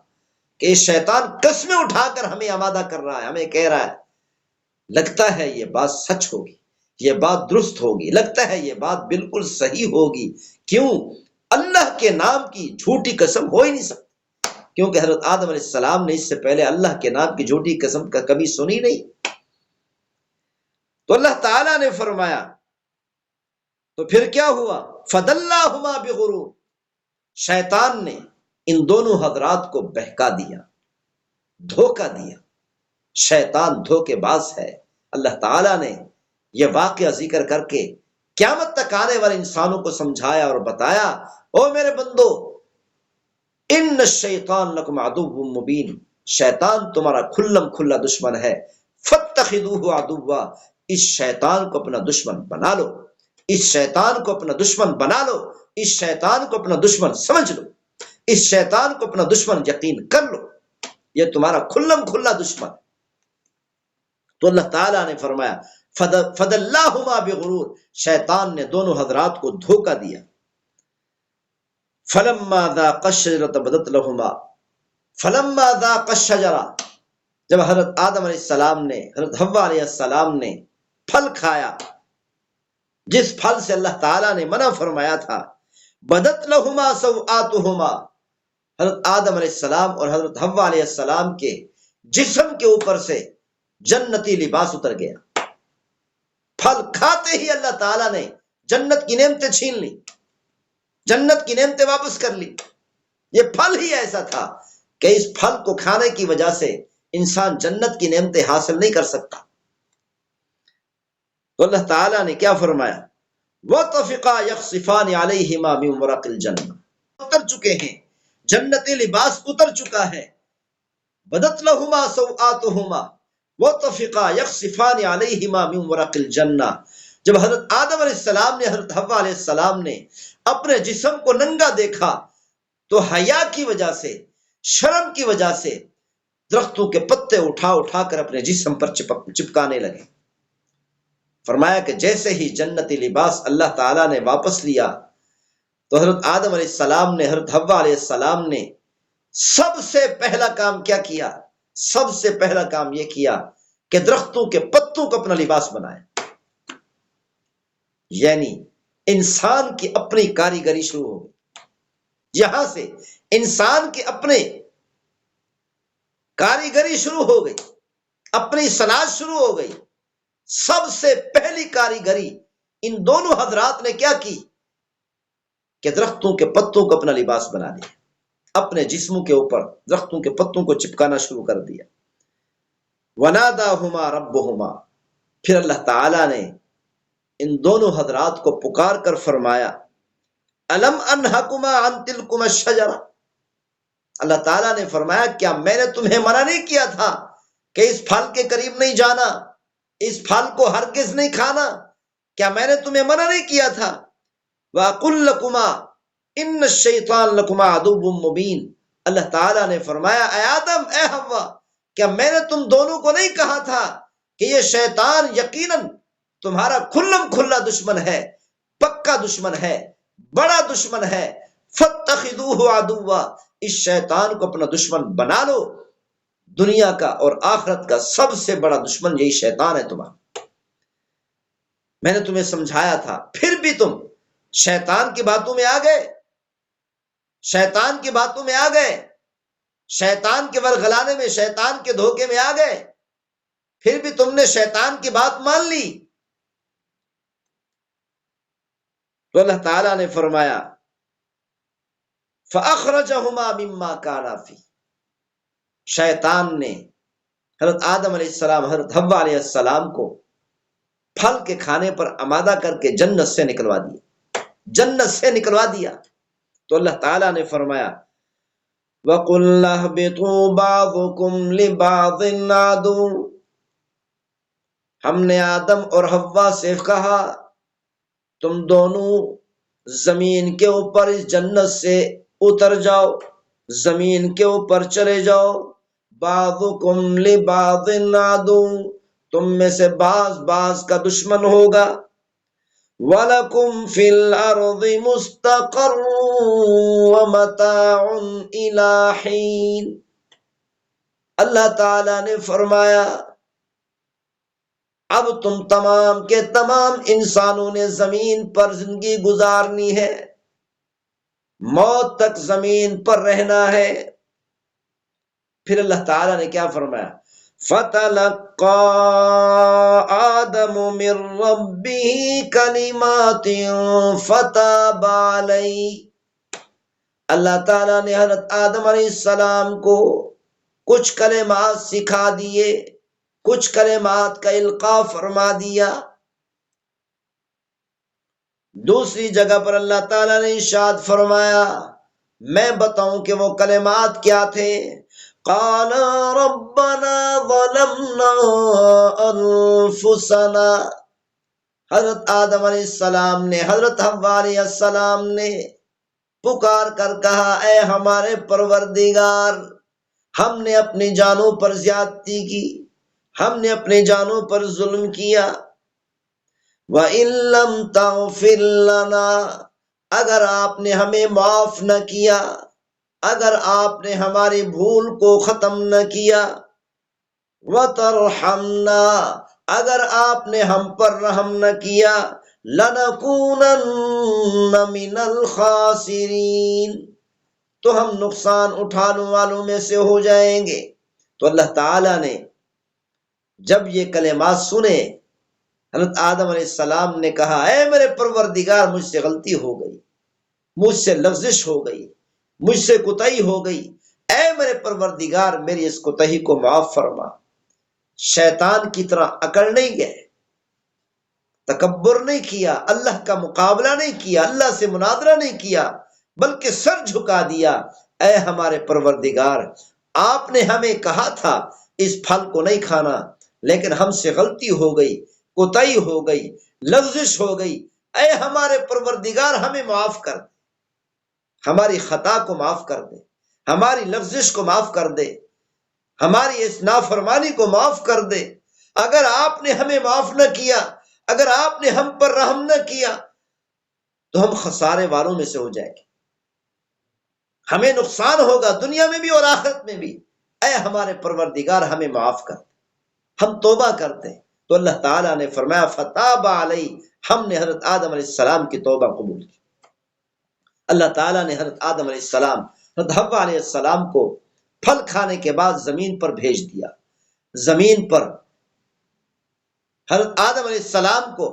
کہ یہ شیطان قسمیں اٹھا کر ہمیں آمادہ کر رہا ہے، ہمیں کہہ رہا ہے لگتا ہے یہ بات سچ ہوگی، یہ بات درست ہوگی، لگتا ہے یہ بات بالکل صحیح ہوگی، کیوں اللہ کے نام کی جھوٹی قسم ہو ہی نہیں سکتی، کیونکہ حضرت آدم علیہ السلام نے اس سے پہلے اللہ کے نام کی جھوٹی قسم کا کبھی سنی نہیں۔ تو اللہ تعالیٰ نے فرمایا تو پھر کیا ہوا؟ فَدَلَّاهُمَا بِغُرُورٍ، شیطان نے ان دونوں حضرات کو بہکا دیا، دھوکہ دیا۔ شیطان دھوکے باز ہے۔ اللہ تعالیٰ نے یہ واقعہ ذکر کر کے قیامت تک آنے والے انسانوں کو سمجھایا اور بتایا او میرے بندو ان الشیطان لکم عدو مبین، شیطان تمہارا کھلم کھلا دشمن ہے، فاتخذوہ عدوا، اس شیطان کو اپنا دشمن بنا لو، اس شیطان کو اپنا دشمن بنا لو، اس شیطان کو اپنا دشمن سمجھ لو، اس شیطان کو اپنا دشمن یقین کر لو، یہ تمہارا کھلم کھلا دشمن۔ تو اللہ تعالیٰ نے فرمایا فَدَلَّاهُمَا بِغُرُورٍ، شیطان نے دونوں حضرات کو دھوکہ دیا۔ فَلَمَّا ذَاقَا الشَّجَرَةَ بَدَتْ لَهُمَا، فَلَمَّا ذَاقَا الشَّجَرَةَ، جب حضرت آدم علیہ السلام نے، حضرت حوا علیہ السلام نے پھل کھایا جس پھل سے اللہ تعالیٰ نے منع فرمایا تھا، بدت لہما سوآتہما، حضرت آدم علیہ السلام اور حضرت حوا علیہ السلام کے جسم کے اوپر سے جنتی لباس اتر گیا۔ پھل کھاتے ہی اللہ تعالیٰ نے جنت کی نعمتیں چھین لی، جنت کی نعمتیں واپس کر لی۔ یہ پھل ہی ایسا تھا کہ اس پھل کو کھانے کی وجہ سے انسان جنت کی نعمتیں حاصل نہیں کر سکتا۔ تو اللہ تعالیٰ نے کیا فرمایا؟ وَطَفِقَا يَخْصِفَانِ عَلَيْهِمَا مِنْ وَرَقِ الْجَنَّةِ، اتر چکے ہیں، جنتی لباس اتر چکا ہے، بدت لہما سوآتہما وَطَفِقَا يَخْصِفَانِ عَلَيْهِمَا مِنْ وَرَقِ الْجَنَّةِ، جب حضرت آدم علیہ السلام نے، حضرت حوا علیہ السلام نے اپنے جسم کو ننگا دیکھا تو حیا کی وجہ سے، شرم کی وجہ سے درختوں کے پتے اٹھا اٹھا کر اپنے جسم پر چپکانے لگے۔ فرمایا کہ جیسے ہی جنتی لباس اللہ تعالیٰ نے واپس لیا تو حضرت آدم علیہ السلام نے، حضرت حوا علیہ السلام نے سب سے پہلا کام کیا کیا؟ سب سے پہلا کام یہ کیا کہ درختوں کے پتوں کو اپنا لباس بنایا۔ یعنی انسان کی اپنی کاریگری شروع ہو گئی، یہاں سے انسان کی اپنے کاریگری شروع ہو گئی، اپنی صنعت شروع ہو گئی۔ سب سے پہلی کاریگری ان دونوں حضرات نے کیا کی کہ درختوں کے پتوں کو اپنا لباس بنا لیا، اپنے جسموں کے اوپر درختوں کے پتوں کو چپکانا شروع کر دیا۔ وَنَادَاهُمَا رَبُّهُمَا، پھر اللہ تعالیٰ نے ان دونوں حضرات کو پکار کر فرمایا، أَلَمْ أَنْهَكُمَا عَنْ تِلْكُمَا الشَّجَرَةِ، اللہ تعالیٰ نے فرمایا کیا میں نے تمہیں منع نہیں کیا تھا کہ اس پھل کے قریب نہیں جانا، اس پھل کو ہرگز نہیں کھانا؟ کیا میں نے تمہیں منع نہیں کیا تھا؟ وَأَقُلْ لَكُمَا إِنَّ الشَّيْطَانَ لَكُمَا عَدُوٌّ مُّبِينٌ، اللہ تعالیٰ نے فرمایا اے آدم، اے حوا، کیا میں نے تم دونوں کو نہیں کہا تھا کہ یہ شیطان یقیناً تمہارا کھلم کھلا دشمن ہے، پکا دشمن ہے، بڑا دشمن ہے۔ فَاتَّخِذُوهُ عَدُوًّا، اس شیطان کو اپنا دشمن بنا لو، دنیا کا اور آخرت کا سب سے بڑا دشمن یہی شیطان ہے تمہارا۔ میں نے تمہیں سمجھایا تھا، پھر بھی تم شیطان کی باتوں میں آ گئے، شیطان کی باتوں میں آ گئے، شیطان کے ورغلانے میں، شیطان کے دھوکے میں آ گئے، پھر بھی تم نے شیطان کی بات مان لی۔ تو اللہ تعالیٰ نے فرمایا فَأَخْرَجَهُمَا مِمَّا كَانَا فِيهِ، شیطان نے حضرت آدم علیہ السلام، حضرت حوا علیہ السلام کو پھل کے کھانے پر آمادہ کر کے جنت سے نکلوا دیا، جنت سے نکلوا دیا۔ تو اللہ تعالیٰ نے فرمایا وَقُلْنَا اهْبِطُوا بَعْضُكُمْ لِبَعْضٍ عَدُوٌّ، ہم نے آدم اور حوا سے کہا تم دونوں زمین کے اوپر اس جنت سے اتر جاؤ، زمین کے اوپر چلے جاؤ۔ بعضکم لبعض عدو، تم میں سے بعض بعض کا دشمن ہوگا۔ وَلَكُمْ فِي الْأَرْضِ مُسْتَقَرٌّ وَمَتَاعٌ إِلَىٰ حِينٍ، اللہ تعالیٰ نے فرمایا اب تم تمام کے تمام انسانوں نے زمین پر زندگی گزارنی ہے، موت تک زمین پر رہنا ہے۔ پھر اللہ تعالیٰ نے کیا فرمایا فَتَلَقَّىٰ آدَمُ مِن رَّبِّهِ كَلِمَاتٍ فَتَابَ عَلَيْهِ، اللہ تعالیٰ نے حضرت آدم علیہ السلام کو کچھ کلمات سکھا دیے، کچھ کلمات کا القاء فرما دیا۔ دوسری جگہ پر اللہ تعالیٰ نے ارشاد فرمایا میں بتاؤں کہ وہ کلمات کیا تھے۔ قال ربنا ظلمنا انفسنا، حضرت آدم علیہ السلام نے، حضرت حوا علیہ السلام نے پکار کر کہا اے ہمارے پروردگار، ہم نے اپنی جانوں پر زیادتی کی، ہم نے اپنی جانوں پر ظلم کیا۔ وَإِن لَّمْ تَغْفِرْ لَنَا، اگر آپ نے ہمیں معاف نہ کیا، اگر آپ نے ہماری بھول کو ختم نہ کیا، وَتَرْحَمْنَا، اگر آپ نے ہم پر رحم نہ کیا، لَنَكُونَنَّ مِنَ الْخَاسِرِينَ، تو ہم نقصان اٹھانے والوں میں سے ہو جائیں گے۔ تو اللہ تعالیٰ نے جب یہ کلمات سنے، حضرت آدم علیہ السلام نے کہا اے میرے پروردگار، مجھ سے غلطی ہو گئی، مجھ سے لغزش ہو گئی، مجھ سے کوتاہی ہو گئی، اے میرے پروردگار میری اس کوتاہی کو معاف فرما۔ شیطان کی طرح اکڑ نہیں گئے، تکبر نہیں کیا، اللہ کا مقابلہ نہیں کیا، اللہ سے مناظرہ نہیں کیا، بلکہ سر جھکا دیا۔ اے ہمارے پروردگار، آپ نے ہمیں کہا تھا اس پھل کو نہیں کھانا، لیکن ہم سے غلطی ہو گئی، کوتاہی ہو گئی، لغزش ہو گئی۔ اے ہمارے پروردگار، ہمیں معاف کر دے، ہماری خطا کو معاف کر دے، ہماری لغزش کو معاف کر دے، ہماری اس نافرمانی کو معاف کر دے۔ اگر آپ نے ہمیں معاف نہ کیا، اگر آپ نے ہم پر رحم نہ کیا، تو ہم خسارے والوں میں سے ہو جائیں گے، ہمیں نقصان ہوگا دنیا میں بھی اور آخرت میں بھی۔ اے ہمارے پروردگار، ہمیں معاف کر دے۔ ہم توبہ کرتے ہیں تو اللہ تعالیٰ نے فرمایا فتاب علیہ، ہم نے حضرت آدم علیہ السلام کی توبہ قبول کی۔ اللہ تعالیٰ نے حضرت آدم علیہ السلام، حضرت حوا علیہ السلام کو پھل کھانے کے بعد زمین پر بھیج دیا۔ زمین پر حضرت آدم علیہ السلام کو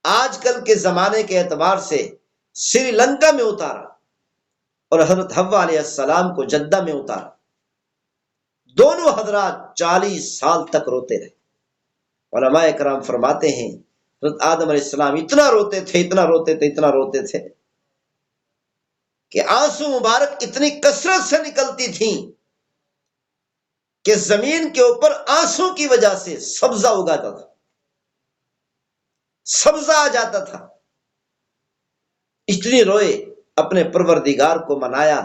آج کل کے زمانے کے اعتبار سے سری لنکا میں اتارا، اور حضرت حوا علیہ السلام کو جدہ میں اتارا۔ دونوں حضرات 40 سال تک روتے رہے۔ علماء کرام فرماتے ہیں حضرت آدم علیہ السلام اتنا روتے تھے، اتنا روتے تھے، اتنا روتے تھے کہ آنسو مبارک اتنی کثرت سے نکلتی تھیں کہ زمین کے اوپر آنسو کی وجہ سے سبزہ اگاتا تھا، سبزہ آ جاتا تھا۔ اتنی روئے، اپنے پروردگار کو منایا،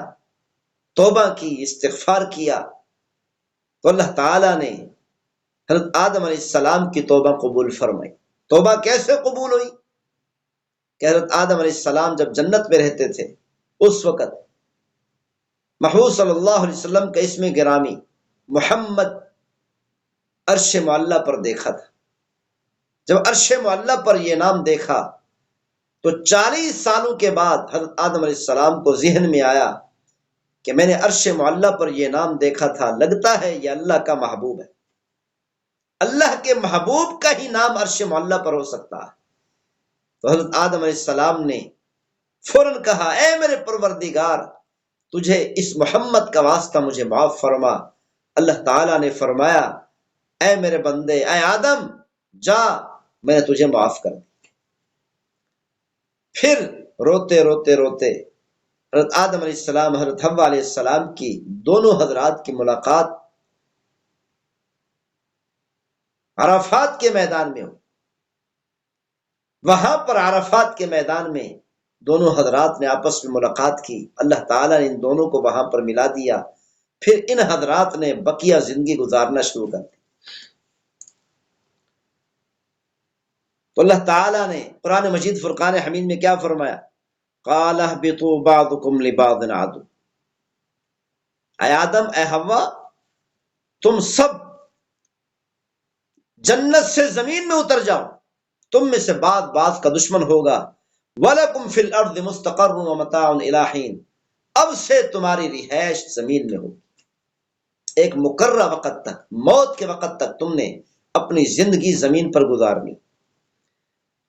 توبہ کی، استغفار کیا، تو اللہ تعالیٰ نے حضرت آدم علیہ السلام کی توبہ قبول فرمائی۔ توبہ کیسے قبول ہوئی کہ حضرت آدم علیہ السلام جب جنت میں رہتے تھے، اس وقت محبوب صلی اللہ علیہ وسلم کا اسم گرامی محمد عرش معلیٰ پر دیکھا تھا۔ جب عرش معلیٰ پر یہ نام دیکھا تو 40 سالوں کے بعد حضرت آدم علیہ السلام کو ذہن میں آیا کہ میں نے عرش معلیٰ پر یہ نام دیکھا تھا، لگتا ہے یہ اللہ کا محبوب ہے، اللہ کے محبوب کا ہی نام عرش معلیٰ پر ہو سکتا ہے۔ تو حضرت آدم علیہ السلام نے فوراً کہا اے میرے پروردگار، تجھے اس محمد کا واسطہ مجھے معاف فرما۔ اللہ تعالیٰ نے فرمایا اے میرے بندے، اے آدم جا، میں نے تجھے معاف کر دیا۔ پھر روتے روتے روتے حضرت آدم علیہ السلام، حضرت حوا علیہ السلام کی دونوں حضرات کی ملاقات عرفات کے میدان میں ہو۔ وہاں پر عرفات کے میدان میں دونوں حضرات نے آپس میں ملاقات کی، اللہ تعالیٰ نے ان دونوں کو وہاں پر ملا دیا۔ پھر ان حضرات نے بقیہ زندگی گزارنا شروع کر دی۔ تو اللہ تعالیٰ نے قرآن مجید فرقان حمید میں کیا فرمایا؟ قال اهبطوا بعضكم لبعض عدو۔ اے آدم، اے حوا، تم سب جنت سے زمین میں اتر جاؤ، تم میں سے بعض کا دشمن ہوگا۔ وَلَكُمْ فِي الْأَرْضِ مُسْتَقَرٌّ وَمَتَاعٌ إِلَىٰ حِينٍ۔ اب سے تمہاری رہائش زمین میں ہوگی، ایک مقررہ وقت تک، موت کے وقت تک تم نے اپنی زندگی زمین پر گزارنی۔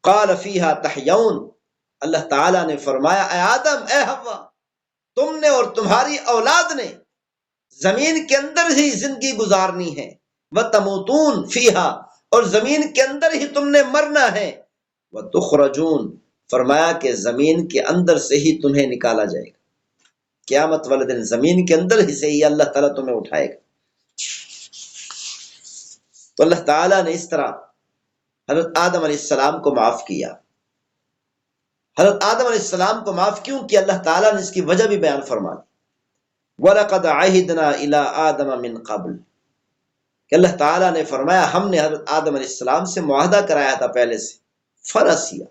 قَالَ فِيهَا تَحْيَوْنَ۔ اللہ تعالیٰ نے فرمایا اے آدم، اے حوا، تم نے اور تمہاری اولاد نے زمین کے اندر ہی زندگی گزارنی ہے۔ وَتَمُوتُونَ فِيهَا، اور زمین کے اندر ہی تم نے مرنا ہے۔ وَتُخْرَجُونَ، فرمایا کہ زمین کے اندر سے ہی تمہیں نکالا جائے گا، قیامت والے دن زمین کے اندر ہی سے ہی اللہ تعالیٰ تمہیں اٹھائے گا۔ تو اللہ تعالیٰ نے اس طرح حضرت آدم علیہ السلام کو معاف کیا۔ حضرت آدم علیہ السلام کو معاف کیوں کیا؟ اللہ تعالیٰ نے اس کی وجہ بھی بیان فرما دی۔ وَلَقَدْ عَهِدْنَا إِلَىٰ آدَمَ مِنْ قَبْلُ، کہ اللہ تعالیٰ نے فرمایا ہم نے حضرت آدم علیہ السلام سے معاہدہ کرایا تھا پہلے سے، فَنَسِیَ،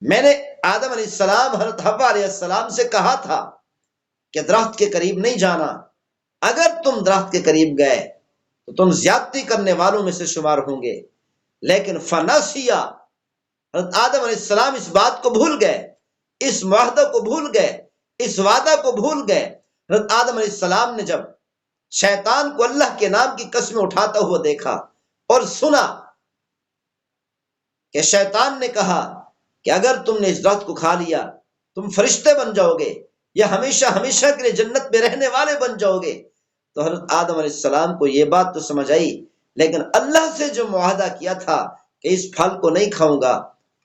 میں نے آدم علیہ السلام، حضرت حوا علیہ السلام سے کہا تھا کہ درخت کے قریب نہیں جانا، اگر تم درخت کے قریب گئے تو تم زیادتی کرنے والوں میں سے شمار ہوں گے۔ لیکن فنسیا، حضرت آدم علیہ السلام اس بات کو بھول گئے، اس معاہدہ کو بھول گئے، اس وعدہ کو بھول گئے۔ حضرت آدم علیہ السلام نے جب شیطان کو اللہ کے نام کی قسمیں اٹھاتا ہوا دیکھا اور سنا کہ شیطان نے کہا کہ اگر تم نے اس درخت کو کھا لیا تم فرشتے بن جاؤ گے یا ہمیشہ ہمیشہ کے لیے جنت میں رہنے والے بن جاؤ گے، تو حضرت آدم علیہ السلام کو یہ بات تو سمجھ آئی، لیکن اللہ سے جو معاہدہ کیا تھا کہ اس پھل کو نہیں کھاؤں گا،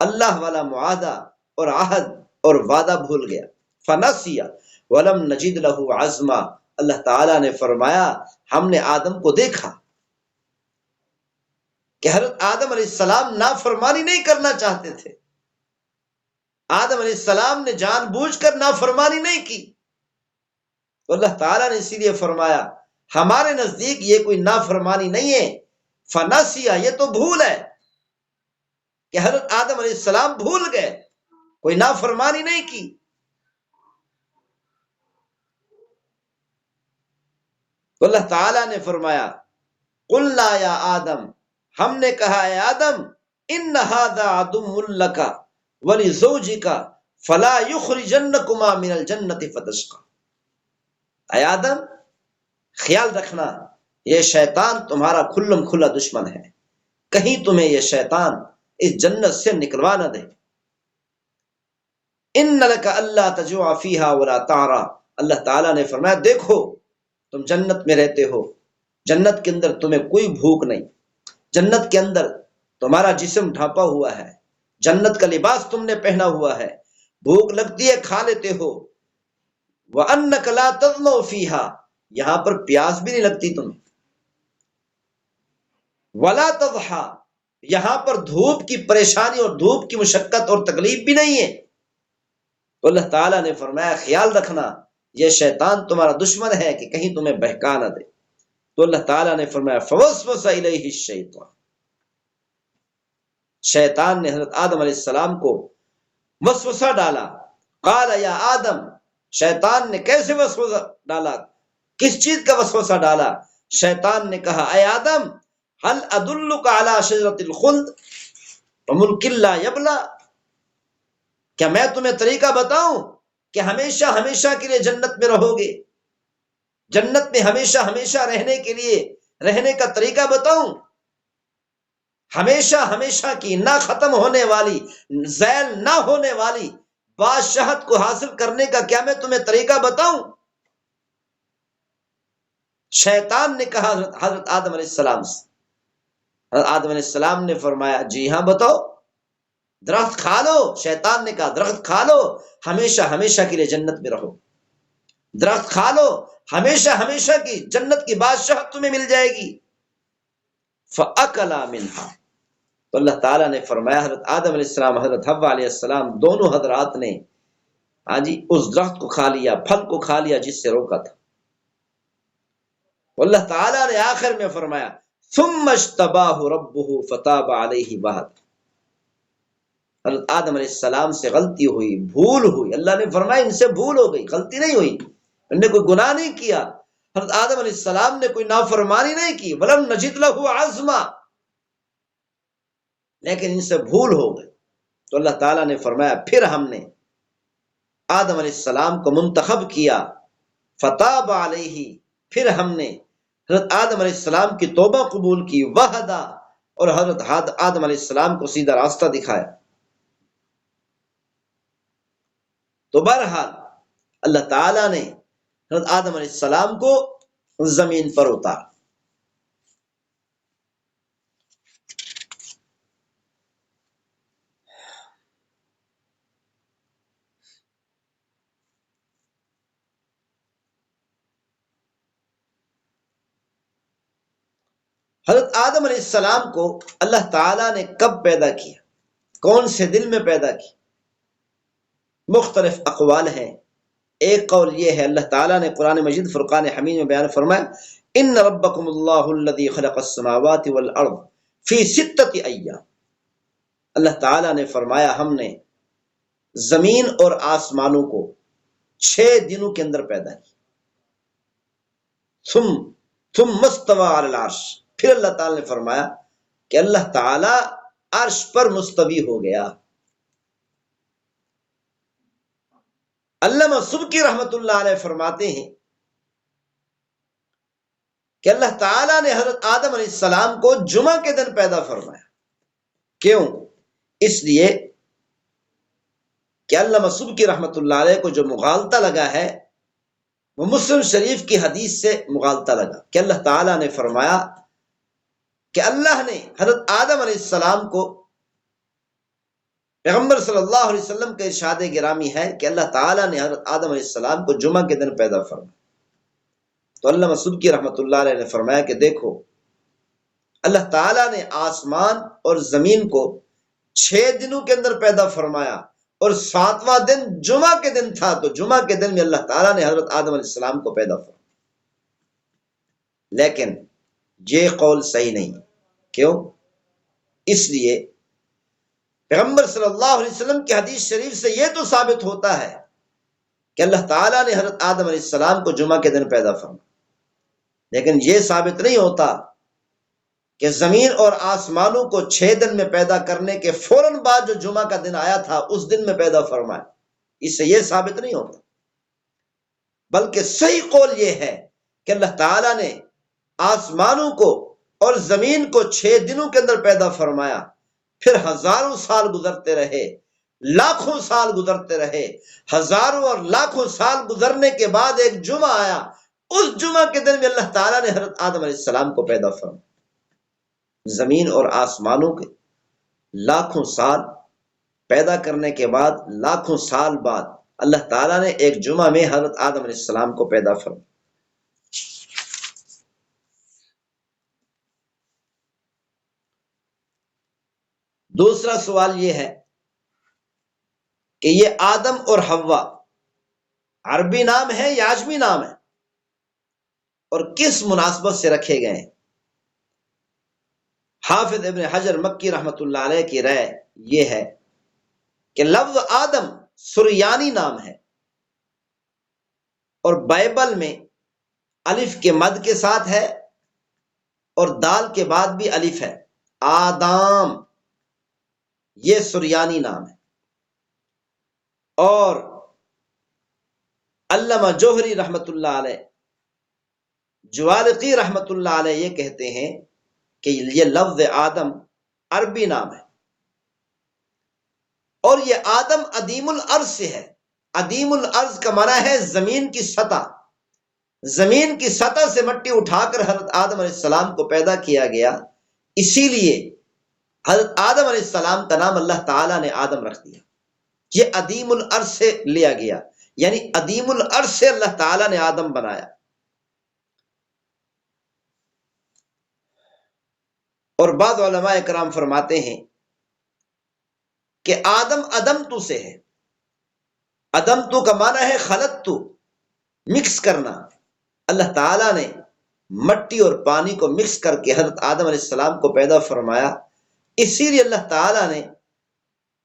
اللہ والا معاہدہ اور عہد اور وعدہ بھول گیا۔ فنسیا ولم نجد لہ عزما، اللہ تعالیٰ نے فرمایا ہم نے آدم کو دیکھا کہ حضرت آدم علیہ السلام نافرمانی نہیں کرنا چاہتے تھے۔ آدم علیہ السلام نے جان بوجھ کر نافرمانی نہیں کی، تو اللہ تعالیٰ نے اسی لیے فرمایا ہمارے نزدیک یہ کوئی نافرمانی نہیں ہے، فنسیا یہ تو بھول ہے کہ حضرت آدم علیہ السلام بھول گئے، کوئی نافرمانی نہیں کی۔ تو اللہ تعالیٰ نے فرمایا قلنا یا آدم، ہم نے کہا اے آدم ان ھذا عدو لک ولزوجک فلا یخرجنکما من الجنۃ فتشقى، اے آدم خیال رکھنا یہ شیطان تمہارا کھلم کھلا دشمن ہے، کہیں تمہیں یہ شیطان اس جنت سے نکلوا نہ دے۔ ان لک الا تجوع فیہا ولا تعرى، اللہ تعالیٰ نے فرمایا دیکھو تم جنت میں رہتے ہو، جنت کے اندر تمہیں کوئی بھوک نہیں، جنت کے اندر تمہارا جسم ڈھانپا ہوا ہے، جنت کا لباس تم نے پہنا ہوا ہے، بھوک لگتی ہے کھا لیتے ہو۔ وَأَنَّكَ لَا تَظْمَأُ فِيهَا، یہاں پر پیاس بھی نہیں لگتی تمہیں۔ وَلَا تَضْحَىٰ، یہاں پر دھوپ کی پریشانی اور دھوپ کی مشقت اور تکلیف بھی نہیں ہے۔ تو اللہ تعالیٰ نے فرمایا خیال رکھنا یہ شیطان تمہارا دشمن ہے کہ کہیں تمہیں بہکا نہ دے۔ تو اللہ تعالیٰ نے فرمایا فوسوس الیہ الشیطان، شیطان نے حضرت آدم علیہ السلام کو وسوسہ ڈالا۔ قال یا آدم، شیطان نے کیسے وسوسہ ڈالا، کس چیز کا وسوسہ ڈالا؟ شیطان نے کہا اے آدم هل ادلک علی شجرۃ الخلد وملک لا یبلی، کیا میں تمہیں طریقہ بتاؤں کہ ہمیشہ ہمیشہ کے لیے جنت میں رہو گے، جنت میں ہمیشہ ہمیشہ رہنے کے لیے رہنے کا طریقہ بتاؤں؟ ہمیشہ ہمیشہ کی نہ ختم ہونے والی، زیل نہ ہونے والی بادشاہت کو حاصل کرنے کا کیا میں تمہیں طریقہ بتاؤں؟ شیطان نے کہا حضرت آدم علیہ السلام سے، حضرت آدم علیہ السلام نے فرمایا جی ہاں بتاؤ، درخت کھا لو۔ شیطان نے کہا درخت کھا لو ہمیشہ ہمیشہ کے لیے جنت میں رہو، درخت کھا لو ہمیشہ ہمیشہ کی جنت کی بادشاہت تمہیں مل جائے گی۔ فَأَكَلَا مِنْهَا، تو اللہ تعالیٰ نے فرمایا حضرت آدم علیہ السلام حضرت حوا علیہ السلام دونوں حضرات نے اس درخت کو کھا لیا، پھل کو کھا لیا جس سے روکا تھا۔ اللہ تعالیٰ نے آخر میں فرمایا ثم اجتباہ ربہ فتاب علیہ وہد، حضرت آدم علیہ السلام سے غلطی ہوئی، بھول ہوئی، اللہ نے فرمایا ان سے بھول ہو گئی، غلطی نہیں ہوئی، انہوں نے کوئی گناہ نہیں کیا، حضرت آدم علیہ السلام نے کوئی نافرمانی نہیں کی، ولم نجد لہ عزما، لیکن ان سے بھول ہو گئی۔ تو اللہ تعالیٰ نے فرمایا پھر ہم نے آدم علیہ السلام کو منتخب کیا، فتاب علیہ، پھر ہم نے حضرت آدم علیہ السلام کی توبہ قبول کی، وحدا، اور حضرت آدم علیہ السلام کو سیدھا راستہ دکھایا۔ تو بہرحال اللہ تعالیٰ نے حضرت آدم علیہ السلام کو زمین پر اتارا۔ حضرت آدم علیہ السلام کو اللہ تعالیٰ نے کب پیدا کیا، کون سے دل میں پیدا کی؟ مختلف اقوال ہیں۔ ایک قول یہ ہے، اللہ تعالیٰ نے قرآن مجید فرقان حمید میں بیان فرمایا ان ربکم اللہ الذی خلق السماوات والارض فی ستۃ ایام، اللہ تعالیٰ نے فرمایا ہم نے زمین اور آسمانوں کو 6 دنوں کے اندر پیدا کیا۔ ثم استوى علی العرش، پھر اللہ تعالیٰ نے فرمایا کہ اللہ تعالیٰ عرش پر مستوی ہو گیا۔ علامہ سبکی رحمۃ اللہ علیہ فرماتے ہیں کہ اللہ تعالیٰ نے حضرت آدم علیہ السلام کو جمعہ کے دن پیدا فرمایا۔ کیوں؟ اس لیے کہ علامہ سبکی رحمۃ اللہ علیہ کو جو مغالطہ لگا ہے وہ مسلم شریف کی حدیث سے مغالطہ لگا کہ اللہ تعالیٰ نے فرمایا کہ اللہ نے حضرت آدم علیہ السلام کو، پیغمبر صلی اللہ علیہ وسلم کا ارشاد گرامی ہے کہ اللہ تعالیٰ نے حضرت آدم علیہ السلام کو جمعہ کے دن پیدا فرمایا۔ تو علامہ سبکی رحمۃ اللہ علیہ نے فرمایا کہ دیکھو، اللہ تعالیٰ نے آسمان اور زمین کو 6 دنوں کے اندر پیدا فرمایا، اور 7واں دن جمعہ کے دن تھا، تو جمعہ کے دن میں اللہ تعالیٰ نے حضرت آدم علیہ السلام کو پیدا فرمایا۔ لیکن یہ قول صحیح نہیں۔ کیوں؟ اس لیے پیغمبر صلی اللہ علیہ وسلم کی حدیث شریف سے یہ تو ثابت ہوتا ہے کہ اللہ تعالیٰ نے حضرت آدم علیہ السلام کو جمعہ کے دن پیدا فرمایا، لیکن یہ ثابت نہیں ہوتا کہ زمین اور آسمانوں کو 6 دن میں پیدا کرنے کے فوراً بعد جو جمعہ کا دن آیا تھا اس دن میں پیدا فرمایا۔ اس سے یہ ثابت نہیں ہوتا، بلکہ صحیح قول یہ ہے کہ اللہ تعالیٰ نے آسمانوں کو اور زمین کو 6 دنوں کے اندر پیدا فرمایا، پھر ہزاروں سال گزرتے رہے، لاکھوں سال گزرتے رہے، ہزاروں اور لاکھوں سال گزرنے کے بعد ایک جمعہ آیا، اس جمعہ کے دن میں اللہ تعالیٰ نے حضرت آدم علیہ السلام کو پیدا فرمایا۔ زمین اور آسمانوں کے لاکھوں سال پیدا کرنے کے بعد، لاکھوں سال بعد اللہ تعالیٰ نے ایک جمعہ میں حضرت آدم علیہ السلام کو پیدا فرمایا۔ دوسرا سوال یہ ہے کہ یہ آدم اور حوا عربی نام ہے یا عجمی نام ہے، اور کس مناسبت سے رکھے گئے ہیں؟ حافظ ابن حجر مکی رحمۃ اللہ علیہ کی رائے یہ ہے کہ لفظ آدم سریانی نام ہے، اور بائبل میں الف کے مد کے ساتھ ہے، اور دال کے بعد بھی الف ہے، آدام، یہ سریانی نام ہے۔ اور علامہ جوہری رحمۃ اللہ علیہ، جوالقی رحمۃ اللہ علیہ یہ کہتے ہیں کہ یہ لفظ آدم عربی نام ہے، اور یہ آدم عدیم الارض سے ہے۔ عدیم الارض کا معنی ہے زمین کی سطح، زمین کی سطح سے مٹی اٹھا کر حضرت آدم علیہ السلام کو پیدا کیا گیا، اسی لیے حضرت آدم علیہ السلام کا نام اللہ تعالیٰ نے آدم رکھ دیا۔ یہ عدیم الارض سے لیا گیا، یعنی عدیم الارض سے اللہ تعالیٰ نے آدم بنایا۔ اور بعض علماء کرام فرماتے ہیں کہ آدم ادم تو سے ہے۔ ادم تو کا معنی ہے خلط تو، مکس کرنا۔ اللہ تعالیٰ نے مٹی اور پانی کو مکس کر کے حضرت آدم علیہ السلام کو پیدا فرمایا، اسی لیے اللہ تعالیٰ نے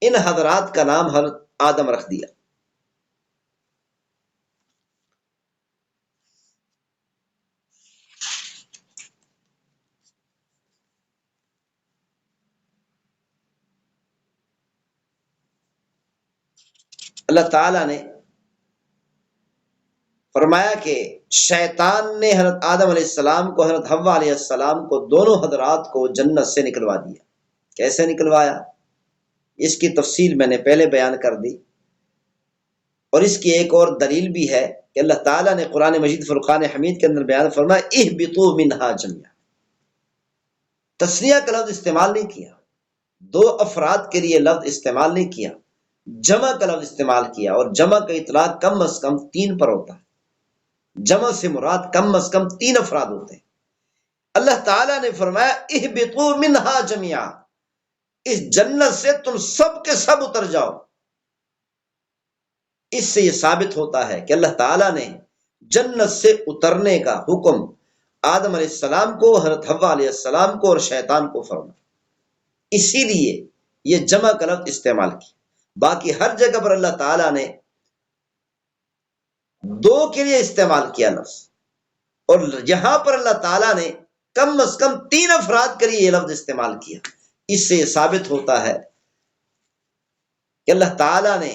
ان حضرات کا نام حضرت آدم رکھ دیا۔ اللہ تعالیٰ نے فرمایا کہ شیطان نے حضرت آدم علیہ السلام کو، حضرت حوا علیہ السلام کو، دونوں حضرات کو جنت سے نکلوا دیا۔ کیسے نکلوایا؟ اس کی تفصیل میں نے پہلے بیان کر دی، اور اس کی ایک اور دلیل بھی ہے کہ اللہ تعالیٰ نے قرآن مجید فرقان حمید کے اندر بیان فرمایا اہبطوا منہا جميعا، تثنیہ کا لفظ استعمال نہیں کیا، 2 افراد کے لیے لفظ استعمال نہیں کیا، جمع کا لفظ استعمال کیا، اور جمع کا اطلاق کم از کم 3 پر ہوتا ہے۔ جمع سے مراد کم از کم 3 افراد ہوتے ہیں۔ اللہ تعالیٰ نے فرمایا اہبطوا منہا جميعا، اس جنت سے تم سب کے سب اتر جاؤ۔ اس سے یہ ثابت ہوتا ہے کہ اللہ تعالیٰ نے جنت سے اترنے کا حکم آدم علیہ السلام کو، حضرت حوا علیہ السلام کو اور شیطان کو فرمایا، اسی لیے یہ جمع کا لفظ استعمال کیا۔ باقی ہر جگہ پر اللہ تعالیٰ نے 2 کے لیے استعمال کیا لفظ، اور یہاں پر اللہ تعالیٰ نے کم از کم 3 افراد کے لیے یہ لفظ استعمال کیا۔ اس سے یہ ثابت ہوتا ہے کہ اللہ تعالیٰ نے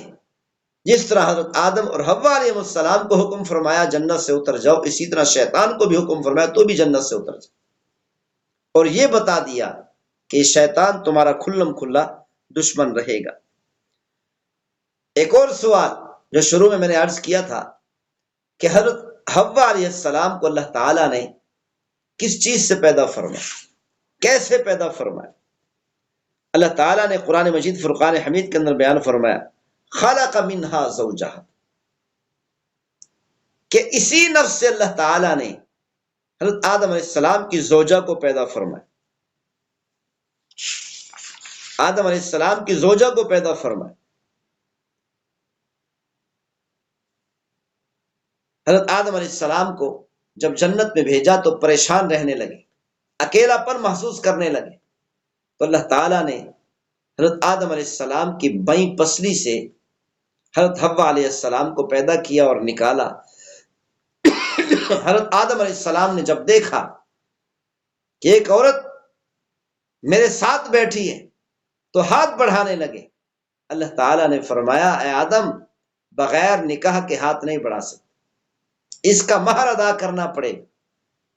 جس طرح حضرت آدم اور حوا علیہ السلام کو حکم فرمایا جنت سے اتر جاؤ، اسی طرح شیطان کو بھی حکم فرمایا تو بھی جنت سے اتر جاؤ، اور یہ بتا دیا کہ شیطان تمہارا کھلم کھلا دشمن رہے گا۔ ایک اور سوال جو شروع میں نے عرض کیا تھا کہ حضرت حوا علیہ السلام کو اللہ تعالیٰ نے کس چیز سے پیدا فرمایا؟ کیسے پیدا فرمایا؟ اللہ تعالیٰ نے قرآن مجید فرقان حمید کے اندر بیان فرمایا خلق منہا زوجہا، کہ اسی نفس سے اللہ تعالیٰ نے حضرت آدم علیہ السلام کی زوجہ کو پیدا فرمایا، آدم علیہ السلام کی زوجہ کو پیدا فرمایا۔ حضرت آدم علیہ السلام کو جب جنت میں بھیجا تو پریشان رہنے لگے، اکیلا پن محسوس کرنے لگے، تو اللہ تعالیٰ نے حضرت آدم علیہ السلام کی بائیں پسلی سے حضرت حوا علیہ السلام کو پیدا کیا اور نکالا۔ حضرت آدم علیہ السلام نے جب دیکھا کہ ایک عورت میرے ساتھ بیٹھی ہے تو ہاتھ بڑھانے لگے۔ اللہ تعالیٰ نے فرمایا اے آدم، بغیر نکاح کے ہاتھ نہیں بڑھا سکتے، اس کا مہر ادا کرنا پڑے۔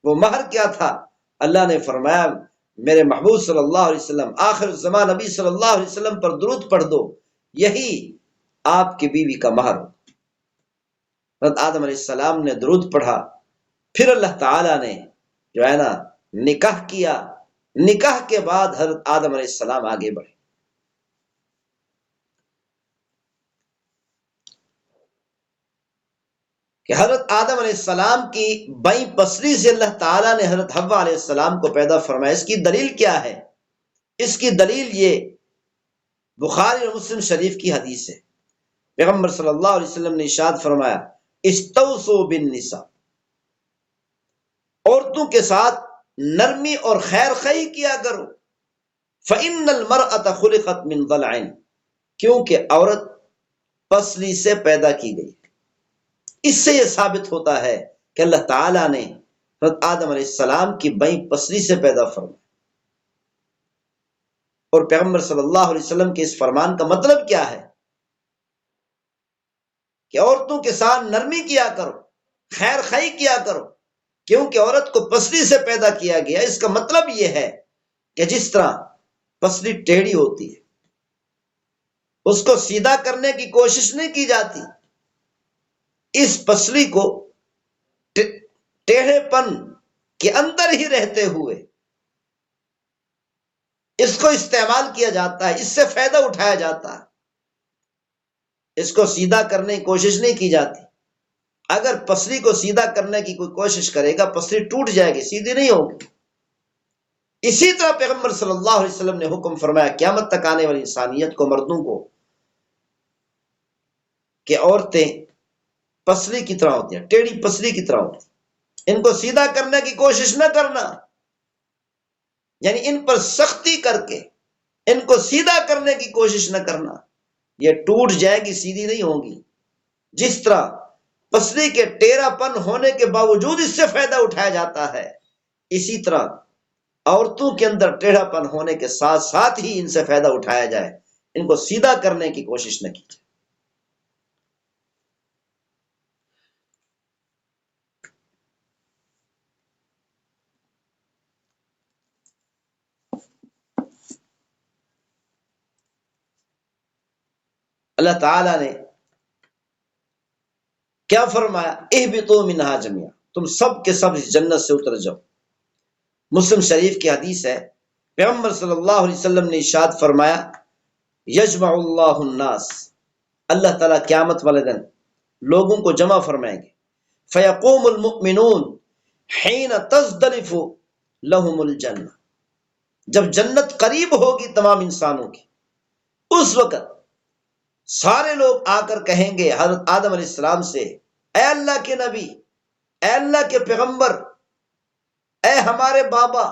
وہ مہر کیا تھا؟ اللہ نے فرمایا میرے محبوب صلی اللہ علیہ وسلم، آخر الزمان نبی صلی اللہ علیہ وسلم پر درود پڑھ دو، یہی آپ کی بیوی کا مہر ہو۔ حضرت آدم علیہ السلام نے درود پڑھا، پھر اللہ تعالیٰ نے جو ہے نا نکاح کیا، نکاح کے بعد حضرت آدم علیہ السلام آگے بڑھے۔ کہ حضرت آدم علیہ السلام کی بائیں پسلی سے اللہ تعالیٰ نے حضرت حوا علیہ السلام کو پیدا فرمایا۔ اس کی دلیل کیا ہے؟ اس کی دلیل یہ بخاری اور مسلم شریف کی حدیث ہے۔ پیغمبر صلی اللہ علیہ وسلم نے ارشاد فرمایا استوصوا بالنساء، عورتوں کے ساتھ نرمی اور خیر خواہی کیا کرو، فإن المرأة خلقت من ضلع، کیونکہ عورت پسلی سے پیدا کی گئی۔ اس سے یہ ثابت ہوتا ہے کہ اللہ تعالیٰ نے حضرت آدم علیہ السلام کی بائیں پسلی سے پیدا فرمایا۔ اور پیغمبر صلی اللہ علیہ وسلم کے اس فرمان کا مطلب کیا ہے؟ کہ عورتوں کے ساتھ نرمی کیا کرو، خیر خواہی کیا کرو، کیونکہ عورت کو پسلی سے پیدا کیا گیا۔ اس کا مطلب یہ ہے کہ جس طرح پسلی ٹیڑھی ہوتی ہے، اس کو سیدھا کرنے کی کوشش نہیں کی جاتی، اس پسلی کو ٹیڑھے پن کے اندر ہی رہتے ہوئے اس کو استعمال کیا جاتا ہے، اس سے فائدہ اٹھایا جاتا ہے، اس کو سیدھا کرنے کی کوشش نہیں کی جاتی۔ اگر پسلی کو سیدھا کرنے کی کوئی کوشش کرے گا، پسلی ٹوٹ جائے گی، سیدھی نہیں ہوگی۔ اسی طرح پیغمبر صلی اللہ علیہ وسلم نے حکم فرمایا قیامت تک آنے والی انسانیت کو، مردوں کو، کہ عورتیں پسلی کی طرح ہوتی ہیں، ٹیڑھی پسلی کی طرح ہوتی ہیں، ان کو سیدھا کرنے کی کوشش نہ کرنا، یعنی ان پر سختی کر کے ان کو سیدھا کرنے کی کوشش نہ کرنا، یہ ٹوٹ جائے گی، سیدھی نہیں ہوگی۔ جس طرح پسلی کے ٹیڑھا پن ہونے کے باوجود اس سے فائدہ اٹھایا جاتا ہے، اسی طرح عورتوں کے اندر ٹیڑھا پن ہونے کے ساتھ ساتھ ہی ان سے فائدہ اٹھایا جائے، ان کو سیدھا کرنے کی کوشش نہ کی جائے۔ اللہ تعالیٰ نے کیا فرمایا؟ اہبطوا منہا جميعا، تم سب کے سب اس جنت سے اتر جاؤ۔ مسلم شریف کی حدیث ہے، پیغمبر صلی اللہ علیہ وسلم نے ارشاد فرمایا یجمع اللہ الناس، اللہ تعالیٰ قیامت والے دن لوگوں کو جمع فرمائیں گے، فیقوم المؤمنون حین تزدلف لہم الجنہ، جب جنت قریب ہوگی تمام انسانوں کی، اس وقت سارے لوگ آ کر کہیں گے حضرت آدم علیہ السلام سے اے اللہ کے نبی، اے اللہ کے پیغمبر، اے ہمارے بابا،